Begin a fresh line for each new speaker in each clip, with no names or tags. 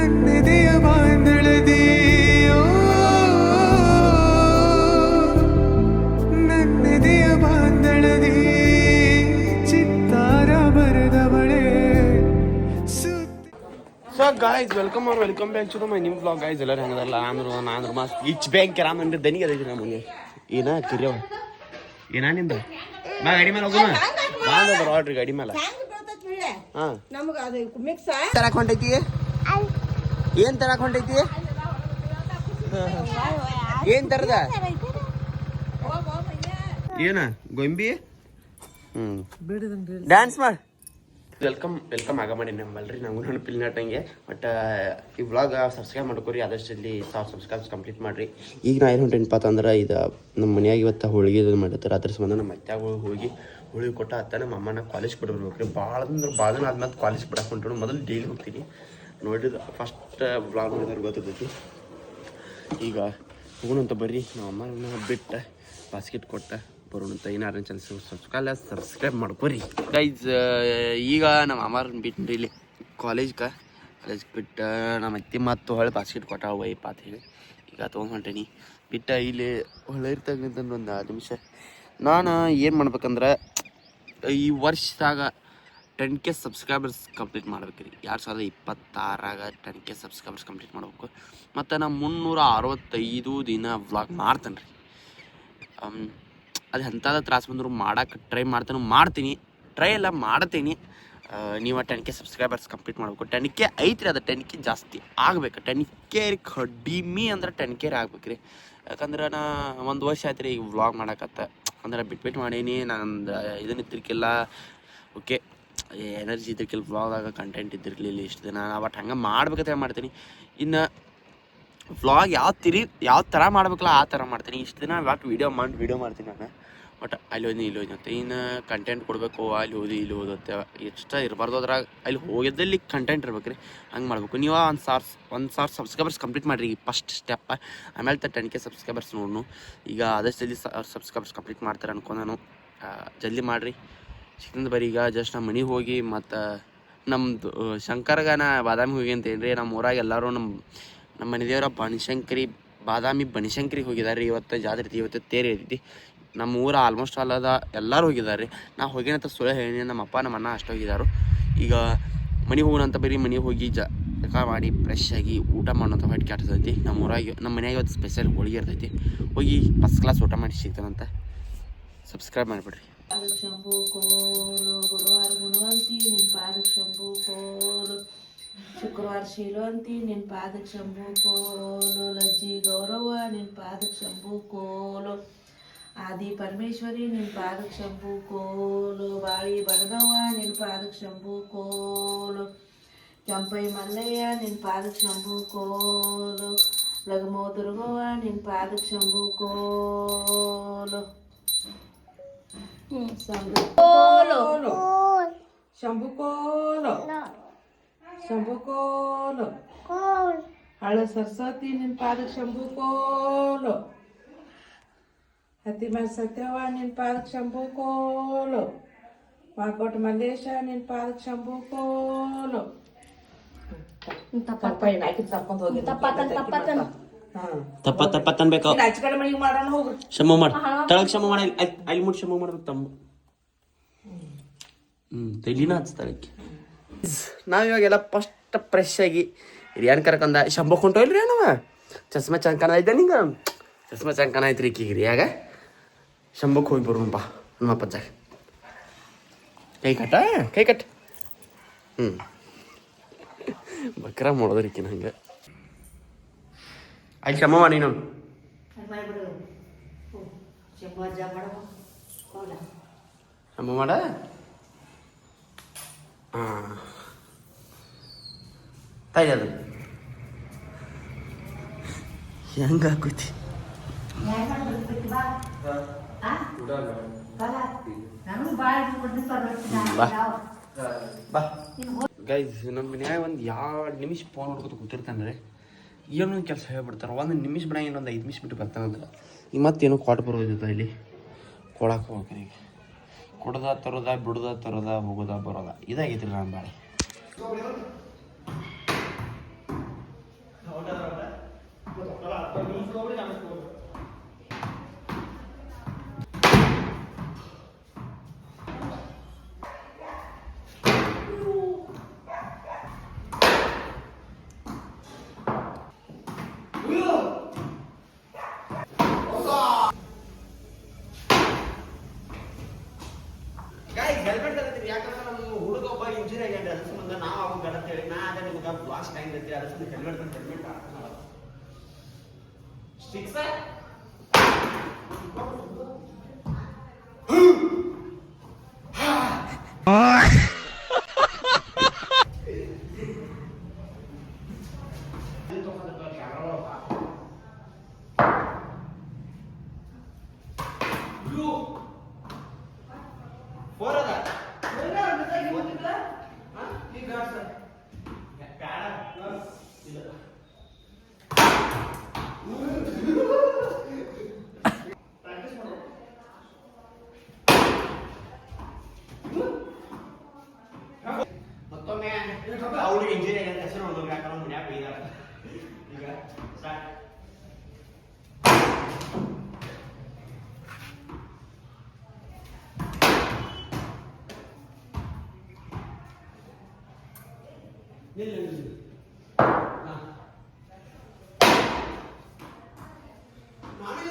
ನನ್ನೆದೆಯ ಬಾಂಧಳದಿ ನನ್ನೆದೆಯ ಬಾಂಧಳದಿ ಚಿತ್ತಾರ ಬರೆದವಳೆ. So guys welcome back to my new vlog guys. ಎಲ್ಲರೂ ಹೆಂಗದಲ್ಲ ನಾನು ಮಸ್ತ್ ಈಚ್ ಬ್ಯಾಂಕ್ ರಾಮಂದ್ರೆ ದನಿಗೆ ಅದೈತಿ ನಮಗೆ ಏನ ಕಿರಿಯವ ಏನ ನಿಂದ ಬಾ ಗಾಡಿ ಮೇಲೆ ಹೋಗೋಣ ಬಾಂಧವ್ರು ಆರ್ಡ್ರಿ ಗಾಡಿ ಮೇಲೆ. ಹಾಂ ತರಕ್ ಹೊಂಟೈತಿ ಏನ್ ತರಕ್ ಹೊಂಟೈತಿ ಏನ್ ತರದ ಏನ ಗೊಂಬಿ ಡ್ಯಾನ್ಸ್ ಮಾಡಿ ವೆಲ್ಕಮ್ ಆಗ ಮಾಡಿ ನಮ್ಮಲ್ರಿ ನಮಗೂ ನೆನಪಿಲ್ಲ ನಟಂಗೆ. ಬಟ್ ಈ ವ್ಲಾಗ್ ಸಬ್ಸ್ಕ್ರೈಬ್ ಮಾಡ್ಕೊರಿ, ಆದಷ್ಟು ಜಲ್ದಿ 1000 ಸಬ್ಸ್ಕ್ರೈಬ್ಸ್ ಕಂಪ್ಲೀಟ್ ಮಾಡಿರಿ. ಈಗ ನಾ ಏನು ಹೊಂಟೇನಪ್ಪ ಅಂದ್ರೆ ಇದು ನಮ್ಮ ಮನ್ಯಾಗ ಇವತ್ತು ಹೋಳಿಗೆ ಇದು ಮಾಡಿರ್ತಾರೆ. ಅದ್ರ ಸಂಬಂಧ ನಮ್ಮ ಅತ್ಯಾಗ ಹೋಗಿ ಹೋಳಿಗೆ ಕೊಟ್ಟ ಅತ್ತ ನಮ್ಮ ಅಮ್ಮನ ಕಾಲೇಜ್ ಕೊಡ್ಬೇಕು ರೀ. ಭಾಳ ದಿನ ಆದ್ಮೇಲೆ ಕಾಲೇಜ್ ಬಿಡಕ್ಕೆ ಹೊಂಟು ಮೊದಲು ಡೈಲಿ ಹೋಗ್ತೀನಿ. ನೋಡಿದ ಫಸ್ಟ್ ವ್ಲಾಗ್ ನೋಡಿದ್ರೆ ಗೊತ್ತಿರ್ತೈತಿ. ಈಗ ಹೋಗೋಣಂತ ಬರ್ರಿ, ನಮ್ಮ ಅಮ್ಮನ ಬಿಟ್ಟು ಬಾಸ್ಕೆಟ್ ಕೊಟ್ಟ ಬರೋಣಂತ. ಏನಾರ ಚಾನಲ್ ಸಬ್ಸ್ಕ್ರೈಬ್ ಮಾಡ್ಕೊರಿ ಗೈಸ್. ಈಗ ನಮ್ಮ ಅಮ್ಮರನ್ನ ಬಿಟ್ಟು ಇಲ್ಲಿ ಕಾಲೇಜ್ ಬಿಟ್ಟು ನಮ್ಮ ಅತ್ತಿ ಮತ್ತು ಹೊಳೆ ಬಾಸ್ಕೆಟ್ ಕೊಟ್ಟ ವೈಪ್ ಅಂತ ಹೇಳಿ ಈಗ ತೊಗೊಂಡು ಹೊಂಟೇನಿ. ಬಿಟ್ಟು ಇಲ್ಲಿ ಹೊಳೆ ಇರ್ತಕ್ಕಂಥ ಒಂದು 5 ನಿಮಿಷ ನಾನು ಏನು ಮಾಡ್ಬೇಕಂದ್ರೆ ಈ ವರ್ಷದಾಗ 10K ಸಬ್ಸ್ಕ್ರೈಬರ್ಸ್ ಕಂಪ್ಲೀಟ್ ಮಾಡ್ಬೇಕು ರೀ. 2026 10K ಸಬ್ಸ್ಕ್ರೈಬರ್ಸ್ ಕಂಪ್ಲೀಟ್ ಮಾಡ್ಬೇಕು. ಮತ್ತು ನಾನು 365 ದಿನ ವ್ಲಾಗ್ ಮಾಡ್ತೇನೆ ರೀ. ಅದು ಎಂಥದ್ದು ತ್ರಾಸು ಬಂದರೂ ಮಾಡೋಕೆ ಟ್ರೈ ಮಾಡ್ತೀನಿ. ಟ್ರೈ ಎಲ್ಲ ಮಾಡ್ತೀನಿ. ನೀವು 10K ಸಬ್ಸ್ಕ್ರೈಬರ್ಸ್ ಕಂಪ್ಲೀಟ್ ಮಾಡ್ಬೇಕು. 10K ಐತ್ರಿ, ಅದು 10K ಜಾಸ್ತಿ ಆಗ್ಬೇಕು. 10K ಕಡಿಮೆ ಅಂದ್ರೆ 10K ಆಗ್ಬೇಕು ರೀ. ಯಾಕಂದ್ರೆ ನಾ 1 ವರ್ಷ ಆಯ್ತು ರೀ ಈಗ ವ್ಲಾಗ್ ಮಾಡಕತ್ತ. ಅಂದ್ರೆ ಬಿಟ್ಬಿಟ್ಟು ಮಾಡೀನಿ. ನಂದು ಇದನ್ನ ಇದ್ದಿರ್ಕಿಲ್ಲ, ಓಕೆ ಎನರ್ಜಿ ಇದ್ದಿರ್ಕಿಲ್ಲ, ವ್ಲಾಗಾಗ ಕಂಟೆಂಟ್ ಇದ್ದಿರಲಿಲ್ಲ ಇಷ್ಟು ದಿನ. ಬಟ್ ಹಂಗೆ ಮಾಡ್ಬೇಕಂತ ಮಾಡ್ತೀನಿ. ಇನ್ನು ವ್ಲಾಗ್ ಯಾವ ಥರ ಮಾಡ್ಬೇಕಲ್ಲ ಆ ಥರ ಮಾಡ್ತೀನಿ. ಇಷ್ಟು ದಿನ ವ್ಲಾಗ್ ವೀಡಿಯೋ ಮಾಡ್ತೀನಿ ನಾನು. ಬಟ್ ಅಲ್ಲಿ ಹೋದ್ನಿ ಅಂತ ಇನ್ನು ಕಂಟೆಂಟ್ ಕೊಡಬೇಕು. ಅಲ್ಲಿ ಹೋದಿ ಇಲ್ಲಿ ಓದುತ್ತೆ ಇಷ್ಟ ಇರಬಾರ್ದು. ಅದ್ರಾಗ ಅಲ್ಲಿ ಹೋಗಿದ್ದಲ್ಲಿ ಕಂಟೆಂಟ್ ಇರ್ಬೇಕು ರೀ. ಹಂಗೆ ಮಾಡ್ಬೇಕು. ನೀವು 1,000 ಸಬ್ಸ್ಕ್ರೈಬರ್ಸ್ ಕಂಪ್ಲೀಟ್ ಮಾಡಿರಿ ಫಸ್ಟ್ ಸ್ಟೆಪ್. ಆಮೇಲೆ 10K ಸಬ್ಸ್ಕ್ರೈಬರ್ಸ್ ನೋಡ್ನು. ಈಗ ಆದಷ್ಟು ಜಲ್ದಿ ಸಬ್ಸ್ಕ್ರೈಬರ್ಸ್ ಕಂಪ್ಲೀಟ್ ಮಾಡ್ತಾರೆ ಅನ್ಕೊಂಡು ನಾನು. ಜಲ್ದಿ ಮಾಡಿರಿ ಸಿಕ್ಕಿಂದ ಬರೀ. ಈಗ ಜಸ್ಟ್ ನಮ್ಮ ಮನೆಗೆ ಹೋಗಿ ಮತ್ತು ನಮ್ಮದು ಶಂಕರ್ಗನ ಬಾದಾಮಿ ಹೋಗಿ ಅಂತೇನ್ರಿ. ನಮ್ಮ ಊರಾಗ ಎಲ್ಲರೂ ನಮ್ಮ ಮನೆ ದೇವರ ಬಾದಾಮಿ ಬನಶಂಕರಿಗೆ ಹೋಗಿದ್ದಾರೆ. ಇವತ್ತು ಜಾತ್ರೆ ಐತಿ, ಇವತ್ತು ತೇರು ಐತಿ. ನಮ್ಮ ಊರ ಆಲ್ಮೋಸ್ಟ್ ಅಲ್ಲದ ಎಲ್ಲರೂ ಹೋಗಿದ್ದಾರೆ ರೀ. ನಾ ಹೋಗಿನಂತ ಸುಳ್ಳು ಹೇಳಿ ನಮ್ಮ ಅಪ್ಪ ನಮ್ಮ ಅಣ್ಣ ಅಷ್ಟು ಹೋಗಿದ್ದಾರೆ. ಈಗ ಮನೆಗೆ ಹೋಗೋಣಂತ ಬರೀ ಮನೆಗೆ ಹೋಗಿ ಜಳಕ ಮಾಡಿ ಫ್ರೆಶ್ ಆಗಿ ಊಟ ಮಾಡೋಂಥ ಹೊಟ್ಟೆ ಕೆಟ್ಟದೈತಿ. ನಮ್ಮ ಊರಾಗ ನಮ್ಮ ಮನ್ಯಾಗ ಇವತ್ತು ಸ್ಪೆಷಲ್ ಹೋಳಿಗೆ ಇರ್ತೈತಿ. ಹೋಗಿ ಫಸ್ಟ್ ಕ್ಲಾಸ್ ಊಟ ಮಾಡಿ ಸಿಗ್ತಾನಂತ. ಸಬ್ಸ್ಕ್ರೈಬ್ ಮಾಡಿಬಿಡ್ರಿ.
ಶಂಭು ಕೋಲು ಗುರುವಾರ ಗುಣವಂತಿ ನಿನ್ನ ಪಾದಕ್ಕೆ ಶಂಭು ಕೋಲು, ಶುಕ್ರವಾರ ಶೀಲವಂತಿ ನಿನ್ನ ಪಾದಕ್ಕೆ ಶಂಭು ಕೋಲು, ಲಜ್ಜಿ ಗೌರವ ನಿನ್ನ ಪಾದಕ್ಕೆ ಶಂಭು ಕೋಲು, ಆದಿ ಪರಮೇಶ್ವರಿ ನಿನ್ನ ಪಾದಕ್ಕೆ ಶಂಭು ಕೋಲು, ಬಾಳಿ ಬಡದವ್ವ ನಿನ್ನ ಪಾದಕ್ಕೆ ಶಂಭು ಕೋಲು, ಕೆಂಪೈ ಮಲ್ಲಯ್ಯ ನಿನ್ನ ಪಾದಕ್ಕೆ ಶಂಭು ಕೋಲು, ಲಗಮೋ ದುರ್ಗವ್ವ ನಿನ್ನ ಪಾದಕ್ಕೆ ಶಂಭು ಕೋಲು. ಶಂಭು ಕೋಲು ಶಂಭು ಕೋಲು ಶಂಭು ಕೋಲು, ಹಳ ಸರಸ್ವತಿ ನಿನ್ನ ಪಾದಕ್ಕೆ ಶಂಭು ಕೋಲು, ಹತ್ತಿಮಲ್ ಸತ್ಯವ್ವ ನಿನ್ನ ಪಾದಕ್ಕೆ ಶಂಭು ಕೋಲು, ಮಾಕೋಟ ಮಲ್ಲೇಶ ನಿನ್ನ ಪಾದಕ್ಕೆ ಶಂಭು ಕೋಲು.
ತಪ್ಪನ್ಬೇಕು ಶಮ ಮಾಡ ತಳಗ್ ಶಮ ಮಾಡ ಅಲ್ಲಿ ಮುಟ್ ಶಮ ಮಾಡ್ಬೇಕು ತಮ್ಮ. ತಲಿನ ಹಚ್ತಾಳಕ್ಕೆ. ನಾವಿವಾಗೆಲ್ಲ ಫಸ್ಟ್ ಫ್ರೆಶ್ ಆಗಿ ರಿಯಾನ್ ಕರ್ಕಂದ ಶಂಭಕ್ ಹೊಂಟೋಲ್ರಿ ನಾವ. ಚಸ್ಮಾ ಚಂಕನ ಐತೆ ನಿಂಗೆ, ಚಸ್ಮಾ ಚಂಕನ ಐತ್ರಿ ಈಗ ರಿಯಾಗ. ಶಂಭಕ್ ಹೋಗಿ ಬರೋಣಪ್ಪ ನಮ್ಮ ಪಜ್ಜಾಗ. ಕೈ ಕಟ್ ಬಕ್ರ ಮಾಡೋದ್ರಿಕಿನ ಹಂಗೆ. ಅಲ್ಲಿ ಶಮ ಮಾಡಿ ನಾವು ಶಮ ಮಾಡ. ಹಾಂ ತಾಯಿ ಅದು ಹೆಂಗೆ ಹಾಕೈತಿ. ಬಾ ಗೈಸ್, ನಮ್ಮ ಮನ್ಯಾಗ ಒಂದು 2 ನಿಮಿಷ ಫೋನ್ ನೋಡ್ಕೊತ ಕೂತಿರ್ತಾನೆ. ಏನೊಂದು ಕೆಲಸ ಹೇಳ್ಬಿಡ್ತಾರೆ. 1 ನಿಮಿಷ ಬಿಡ, ಇನ್ನೊಂದು 5 ನಿಮಿಷ ಬಿಟ್ಟು ಬರ್ತಾನಂದ್ರೆ ಈಗ ಮತ್ತೇನೋ ಕ್ವಾಟ್ ಬರೋದೈತೆ ಇಲ್ಲಿ ಕೊಡಕ್ಕೆ ಹೋಗ್ರಿ. ಈಗ ಕೊಡೋದ ತರೋದ ಬಿಡೋದ ತರೋದ ಹೋಗೋದ ಬರೋದ ಇದಾಗೈತಿ ರೀ ನಮ್ಮ ಬಾಳೆ.
ಹೆಲ್ಮೆಟ್ ತಗೋತೀರಿ ಯಾಕಂದ್ರೆ ನಮ್ಮ ಹುಡುಗ ಒಬ್ಬ ಇಂಜಿನಿಯರ್ ಆಗ್ಯಾನ ಅದ್ರ ಸಂಬಂಧ ನಾವು ಅವಾಗ ಗಡ ಹೇಳಿ ನಾ ಅದೇ ನಿಮ್ಗೆ ಲಾಸ್ಟ್ ಟೈಮ್ ಐತಿ ಅದ್ರ ಸಂಬಂಧ ಹೆಲ್ಮೆಟ್ ಸ್ಟಿಕ್ಸ್ ಮತ್ತೊಮ್ಮೆ ಅವ್ರಿಗೆ ಇಂಜಿನಿಯರ್ ಹೆಸರು ನೋಡೋದು ಯಾಕಂದ್ರೆ ಮನ್ಯಾಗ ಬೈದಾರ ಈಗ ಸ್ಟಾರ್ಟ್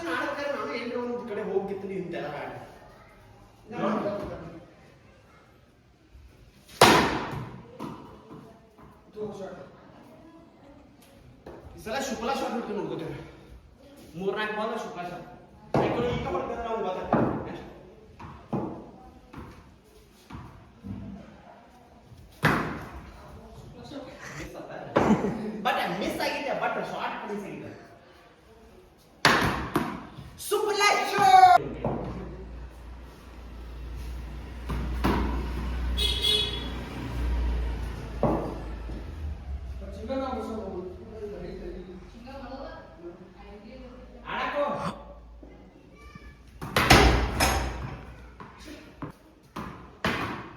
ನಾನು ಎಲ್ಲರೂ ಒಂದು ಕಡೆ ಹೋಗಿತ್ತು ಇಂತೆಲ್ಲ ಈ ಸಲ ಶುಕ್ಲಾ ಶಾಟ್ ಬಿಡ್ತೀವಿ ನೋಡ್ಕೋತೇವೆ 3-4 ಬಾಲ್ ಶುಕ್ಲಾ ಶಾಟ್ ಈಗ ಬರ್ತದೆ ನಾವು ಗೊತ್ತಾಗ್ತದೆ ಬಟ್ ಮಿಸ್ ಆಗಿದೆ ಬಟ್ ಶಾರ್ಟ್ ಮಿಸ್ ಆಗಿದೆ ಶುಕ್ಲಾ ಶಾಟ್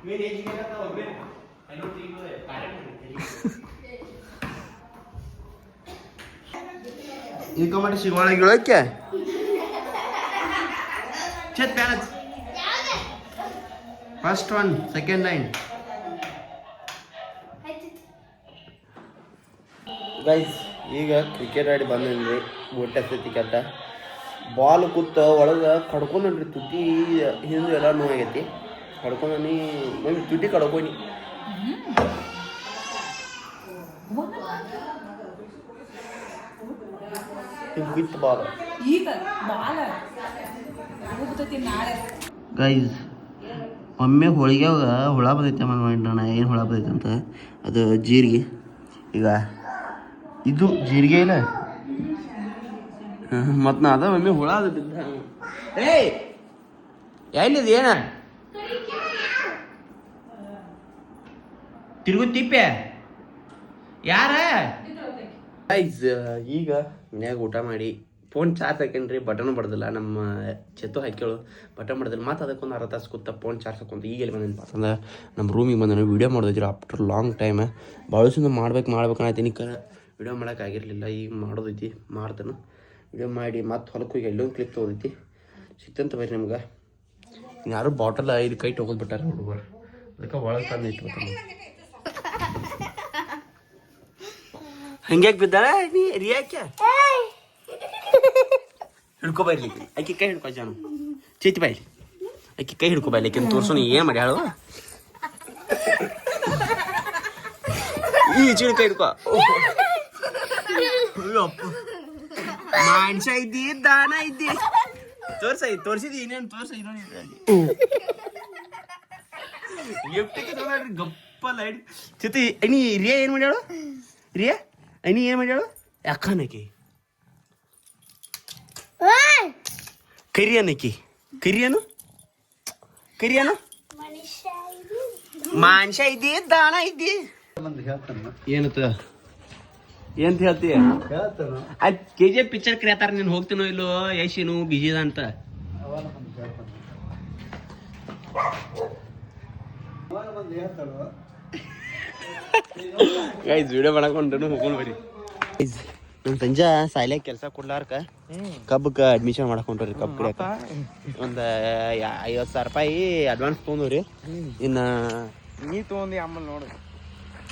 मेरे एज के करता हो गया आई डोंट थिंक वो कार्य ये कमाटी शिवाला गिळो क्या चेत पैनच first one second line guys ಈಗ ಕ್ರಿಕೆಟ್ ಆಡಿ ಬಂದ್ರಿ ಬೋಟ್ ಹತ್ತೈತಿ ಕಟ್ಟ ಬಾಲ್ ಕೂತ ಒಳಗೆ ಕಡ್ಕೊಂಡ್ರಿ ತುಟಿ ಹಿಂದೆ ಎಲ್ಲ ನೋವಾಗೈತಿ ಕಡ್ಕೊಂಡಿ ಮಮ್ಮಿ ತುಟಿ ಕಡ್ಕೊನಿ ಬಿತ್ ಬಾಲ್
ಈಗ ಬಾಲ ಹೋಗ್ತೈತಿ ನಾಳೆ
ಗೈಸ್ ಒಮ್ಮೆ ಹೋಳಿಗೆವಾಗ ಹುಳ ಬಂದೈತೆ ಅಣ್ಣ ಏನು ಹುಳ ಬಂದೈತೆ ಅಂತ ಅದು ಜೀರಿಗೆ ಈಗ ಇದು ಜೀರಿಗೆ ಇಲ್ಲ ಮತ್ತು ನಾ ಅದ ಒಮ್ಮೆ ಹುಳ ಅದು ಬಿದ್ದ ಏಯ್ ಎಲ್ಲಿದೆ ಏನ ತಿರುಗು ತಿಪ್ಪೆ ಯಾರ ಗೈಸ್ ಈಗ ಮನ್ಯಾಗ ಊಟ ಮಾಡಿ ಫೋನ್ ಚಾರ್ಜ್ ಹಾಕೇನ್ರಿ ಬಟನ್ ಬಡ್ದಿಲ್ಲ ನಮ್ಮ ಚೆತ್ತು ಹಾಕ್ಯಳು ಬಟನ್ ಬಡ್ದಿಲ್ಲ ಮತ್ತು ಅದಕ್ಕೊಂದು ಅರ್ಧ ತಾಸು ಕೂತ ಫೋನ್ ಚಾರ್ಜ್ ಹಾಕೊಂತ ಈಗ ಎಲ್ಲಿ ಬಂದೇನು ಅಂತಂದ್ರೆ ನಮ್ಮ ರೂಮಿಗೆ ಬಂದ ವೀಡಿಯೋ ಮಾಡೋದಿದ್ರು ಆಫ್ಟರ್ ಲಾಂಗ್ ಟೈಮ್ ಭಾಳ ದಿವಸ ಮಾಡ್ಬೇಕು ಅನ್ನತ್ತೀನಿ ವೀಡಿಯೋ ಮಾಡೋಕ್ಕಾಗಿರಲಿಲ್ಲ ಈಗ ಮಾಡೋದೈತಿ ಮಾಡ್ತಾನೆ ವೀಡಿಯೋ ಮಾಡಿ ಮತ್ತೆ ಹೊಲಕ್ಕೆ ಹೋಗಿ ಎಲ್ಲೊಂದು ಕ್ಲಿಕ್ ತೊಗೊದೈತಿ ಸಿಕ್ತಂತ ಬರ್ರಿ ನಿಮ್ಗೆ ಯಾರು ಬಾಟಲ್ ಇದು ಕೈ ತೊಗೊಂಡ್ಬಿಟ್ಟಾರೆ ಹುಡುಗರು ಅದಕ್ಕೆ ಒಳಗೆ ತಂದು ಇಟ್ಬಿಡ್ತಾನೆ ಹಂಗ್ಯಾಕೆ ಬಿದ್ದಾಳೆ ನೀ ರಿಯಾಕ್ಯ ಹಿಡ್ಕೊ ಬೈರ್ಲಿಕ್ಕೆ ಆಕೆ ಕೈ ಹಿಡ್ಕೊ ಜಾನು ಚೇತಿ ಬಾಯ್ಲಿ ಆಕೆ ಕೈ ಹಿಡ್ಕೊ ಬಾಯ್ಲಿಕ್ಕೆ ತೋರ್ಸೋಣ ಏನು ಮಾಡಿ ಹೇಳು ಈ ಚೀಣ ಕೈ ಹಿಡ್ಕೊ ಮನುಷ್ಯ ಇದ್ದಿ ದಾನ ಇದ್ದಿ ತೋರ್ಸಿದಿ ಇನ್ನೇನು ತೋರ್ಸ ಗಿಫ್ಟಿಗೆ ನೋಡ್ರಿ ಗಪ್ಪ ಲೈಟ್ ಚಿತಿ ನೀ ರಿಯಾ ಏನು ಮಾಡ್ಯಾಳು ರಿಯಾ ನೀ ಏನು ಮಾಡ್ಯಾಳು ಯಾಕನಕಿ ಕರಿಯನಕಿ ಕರಿಯನು ಮನುಷ್ಯ ಇದ್ದಿ ದಾನ ಇದ್ದಿ ಏನತ್ತ ಏನ್ ಹೇಳ್ತೀಯ ಆಯ್ತು KGF ಪಿಕ್ಚರ್ ಕ್ರಿಯೇತಾರ ನೀನು ಹೋಗ್ತೀನೋ ಇಲ್ಲೋ ಯಶಿನು ಬಿಜಿದ ಅಂತ ಗೈಸ್ ವಿಡಿಯೋ ಮಾಡಕೊಂಡು ಹೋಗೋಣ ಬರಿ ನಮ್ಮ ಸಂಜೆ ಸಾಯ್ಲಾಗ ಕೆಲಸ ಕೊಡ್ಲಾರ್ಕ ಕಬ್ಬಕ್ಕೆ ಅಡ್ಮಿಷನ್ ಮಾಡಕ್ ಹೊಂಟ್ರಿ ಕಬ್ಬು ಕುಡಿಯಕ ಒಂದು 50,000 ರೂಪಾಯಿ ಅಡ್ವಾನ್ಸ್ ತೊಗೊಂಡ್ರಿ ಇನ್ನು
ನೀ ತೊಗೊಂಡಿ ಆಮೇಲೆ ನೋಡು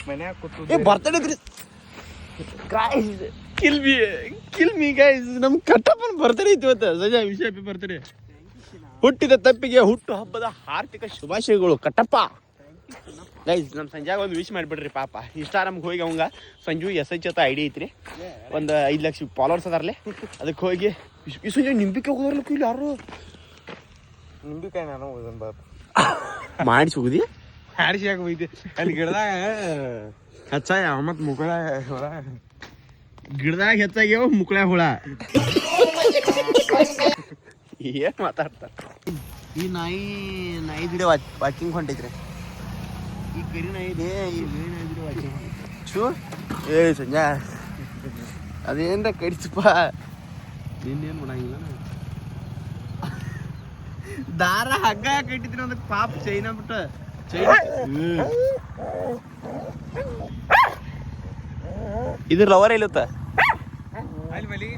ಮನ್ಯಾಗ ಕೂತು
ಬರ್ತಡೇ ಕಿಲ್ ಮೀ ಗೈಸ್ ನಮ್ ಕಟ್ಟಪ್ಪನ ಬರ್ತಡೇ ಐತಿ ಇವತ್ತು ಸಂಜೆ ವಿಷಯ ಬರ್ತಡೇ ಹುಟ್ಟಿದ ತಪ್ಪಿಗೆ ಹುಟ್ಟು ಹಬ್ಬದ ಹಾರ್ದಿಕ ಶುಭಾಶಯಗಳು ಕಟ್ಟಪ್ಪ ಗೈಸ್ ನಮ್ಮ ಸಂಜೆಗೆ ಒಂದು ವಿಶ್ ಮಾಡಿಬಿಡ್ರಿ ಪಾಪ ಇನ್ಸ್ಟಾಗ್ರಾಮ್ಗೆ ಹೋಗಿ ಅವಂಗ ಸಂಜು SH ಅಂತ ID ಐತ್ರಿ ಒಂದು 5 ಲಕ್ಷ ಫಾಲೋವರ್ಸ್ ಅದಾರಲ್ಲೇ ಅದಕ್ಕೆ ಹೋಗಿ ಈ ಸಂಜೆ ನಿಂಬಿಕೆ ಹೋಗೋರ್ಲಕ್ಕ ಇಲ್ಲಿ ಯಾರು
ನಿಂಬಿಕಾಯಿ ನಾನು ಹೋದನ್ ಬಾಪ
ಮಾಡಿಸಿ ಹೋಗುದಿ
ಹಾರಿಸಿಯಾಗ ಹೋಯ್ತೆ ಅಲ್ಲಿ ಗಿಡದಾಗ ಹಚ್ಚಾಯ ಮತ್ತು ಮುಗಳ
ಗಿಡದಾಗ ಹೆಚ್ಚಾಗ್ಯಾವ ಮುಕ್ಳ್ಯಾಗ ಹುಳ ಏನ್ ಮಾತಾಡ್ತಾರ ಈ ನಾಯಿ ಗಿಡ ವಾಕಿಂಗ್ ಹೊಂಟೈತ್ರಿ ಈ ಕರಿ ನಾಯಿ ಇದೆ ಈ ಬೇರೆ ನಾಯಿ ಗಿಡ ವಾಕಿಂಗ್ ಶೂ ಏ ಸಂಜೆ ಅದೇನ್ರ ಕಡಿಸಪ್ಪ ನಿನ್ನೇನು ಮಾಡಂಗಿಲ್ಲ ದಾರ ಹಗ್ಗ ಕಟ್ಟಿದ್ರಿ ಅದಕ್ಕೆ ಪಾಪ ಚೈನಾ ಬಿಟ್ಟ ಇದ್ರ ಲವರ್ ಇಲ್ಲತ್ತ
ಅಲ್ಲಿ ಮಲಿ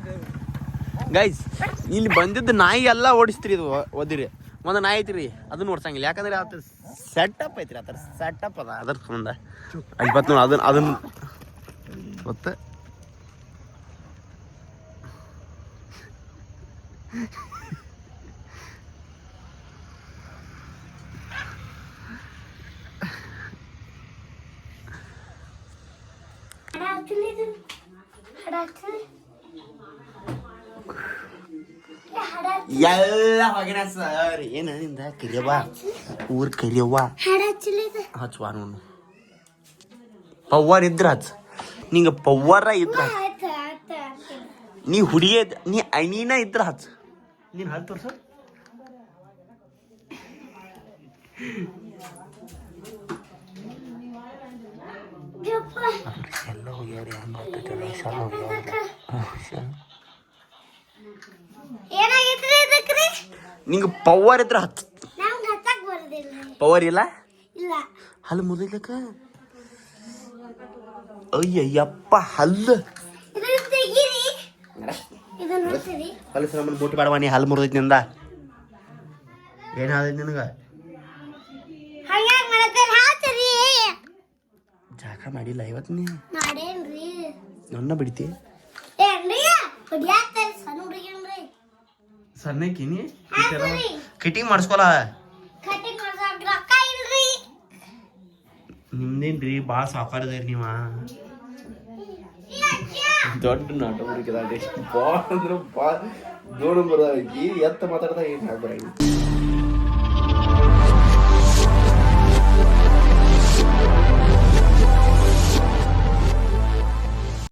ಗೈಸ್ ಇಲ್ಲಿ ಬಂದಿದ್ದು ನಾಯಿ ಎಲ್ಲ ಓಡಿಸ್ತೀರಿ ಇದು ಓದಿರಿ ಒಂದು ನಾಯಿ ಐತ್ರಿ ಅದನ್ನ ಓಡ್ಸಂಗಿಲ್ಲ ಯಾಕಂದ್ರೆ ಅದ್ರ ಸೆಟಪ್ ಐತ್ರಿ ಆ ಥರ ಸೆಟಪ್ ಅದ ಅದ್ರ ಸಂಬಂಧ ಅಲ್ಲಿ ಬತ್ ನೋಡಿ ಅದನ್ನ ಗೊತ್ತ ಎಲ್ಲ ಹೊಗಿನ ಸರ್ ಏನ ನಿಂದ ಕರಿಯವ್ವ ಊರ್ ಕರಿಯವ್ವ ಹಚ್ಚುವ ನೋಡು ಪವ್ವರ್ ಇದ್ರ ಹಚ್ಚ ನಿಂಗ ಪವ್ವರ ಇದ್ರ ನೀ ಹುಡಿಯದ್ ನೀ ಅಣಿನ ಇದ್ರ ಹಚ್ಚ ನೀನ್ ಹಲ್ ತೋರ್ಸ ಎಲ್ಲ ಹೋಗ್ಯಾವ್ರಿ ನಿಂಗ ಪವರ್ ಇದ್ರ ಹತ್ತು ಪವರ್ ಇಲ್ಲ ಹಲ್ಲು ಮುರಿದಕ್ಕ ಅಯ್ಯಪ್ಪ ಹಲ್ಲು ಹಲ್ಲು ಸಲ ಮುಟ್ಟಿ ಬೇಡವ ನೀ ಹಲ್ಲು ಮುರಿದೈತಿ ನಿಂದ ಏನಾದೈತಿ ನಿನಗ ಜಾಕ ಮಾಡಿಲ್ಲ ಇವತ್ತು ನೀ ನನ್ನ ಬಿಡ್ತಿ ಸಣ್ಣಕಿನಿ ಕಟಿಂಗ್ ಮಾಡಿಸ್ಕೊಲ್ಲ ನಿಮ್ದೇನ್ರಿ ಭಾಳ ಸಾಕಾರದ್ರಿ ನೀವ ದೊಡ್ಡ ನಾಟಕ ಭಾಳ ಅಂದ್ರೆ ಭಾಳ ದೊಡ್ಡ ಬರೋದಕ್ಕೆ ಎತ್ತ ಮಾತಾಡ್ದಾಗ ಏನು ಆಗ್ಬಾರ